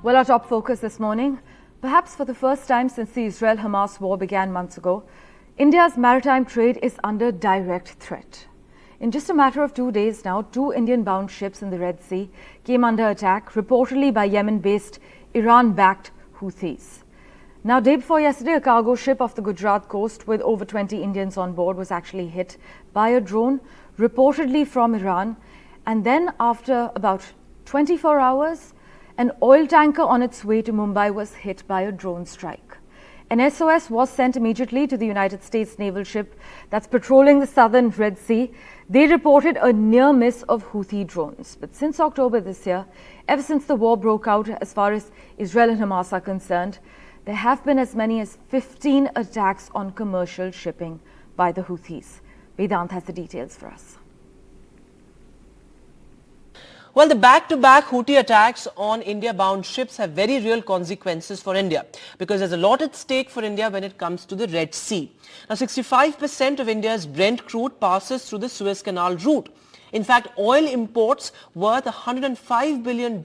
Well, our top focus this morning, perhaps for the first time since the Israel-Hamas war began months ago, India's maritime trade is under direct threat. In just a matter of 2 days now, 2 Indian-bound ships in the Red Sea came under attack, reportedly by Yemen-based, Iran-backed Houthis. Now, day before yesterday, a cargo ship off the Gujarat coast with over 20 Indians on board was actually hit by a drone, reportedly from Iran. And then after about 24 hours, an oil tanker on its way to Mumbai was hit by a drone strike. An SOS was sent immediately to the United States naval ship that's patrolling the southern Red Sea. They reported a near miss of Houthi drones. But since October this year, ever since the war broke out, as far as Israel and Hamas are concerned, there have been as many as 15 attacks on commercial shipping by the Houthis. Vedant has the details for us. Well, the back-to-back Houthi attacks on India-bound ships have very real consequences for India because there's a lot at stake for India when it comes to the Red Sea. Now, 65% of India's Brent crude passes through the Suez Canal route. In fact, oil imports worth $105 billion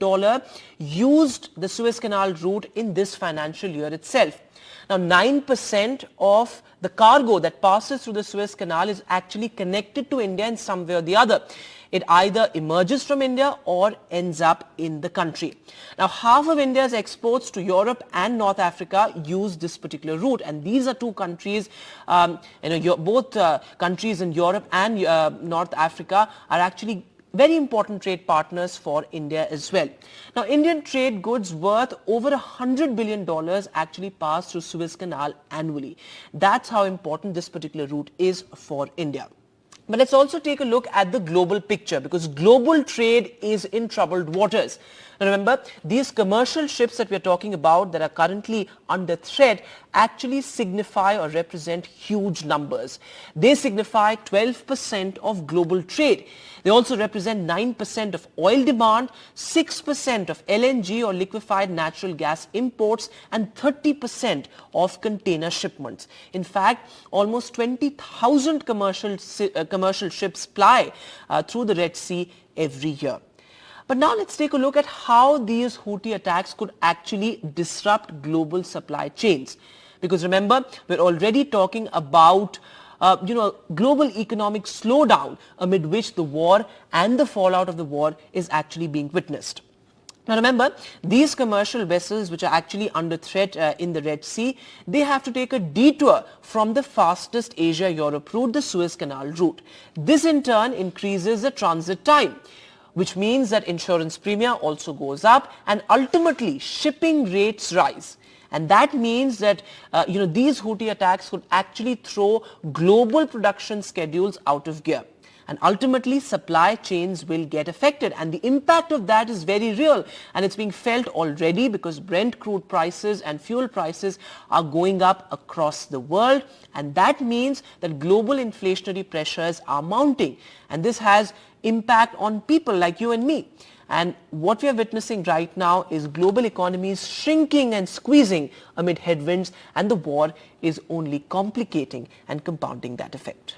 used the Suez Canal route in this financial year itself. Now, 9% of the cargo that passes through the Suez Canal is actually connected to India in some way or the other. It either emerges from India or ends up in the country. Now, half of India's exports to Europe and North Africa use this particular route, and these are two countries, both countries in Europe and North Africa are actually very important trade partners for India as well. Now, Indian trade goods worth over $100 billion actually pass through Suez Canal annually. That's how important this particular route is for India. But let's also take a look at the global picture because global trade is in troubled waters. Now remember, these commercial ships that we're talking about that are currently under threat actually signify or represent huge numbers. They signify 12% of global trade. They also represent 9% of oil demand, 6% of LNG or liquefied natural gas imports, and 30% of container shipments. In fact, almost 20,000 commercial ships ply through the Red Sea every year. But now let's take a look at how these Houthi attacks could actually disrupt global supply chains. Because remember, we're already talking about global economic slowdown amid which the war and the fallout of the war is actually being witnessed. Now remember, these commercial vessels which are actually under threat in the Red Sea, they have to take a detour from the fastest Asia-Europe route, the Suez Canal route. This in turn increases the transit time, which means that insurance premium also goes up and ultimately shipping rates rise. And that means that these Houthi attacks could actually throw global production schedules out of gear. And ultimately, supply chains will get affected. And the impact of that is very real. And it's being felt already because Brent crude prices and fuel prices are going up across the world. And that means that global inflationary pressures are mounting. And this has impact on people like you and me. And what we are witnessing right now is global economies shrinking and squeezing amid headwinds, and the war is only complicating and compounding that effect.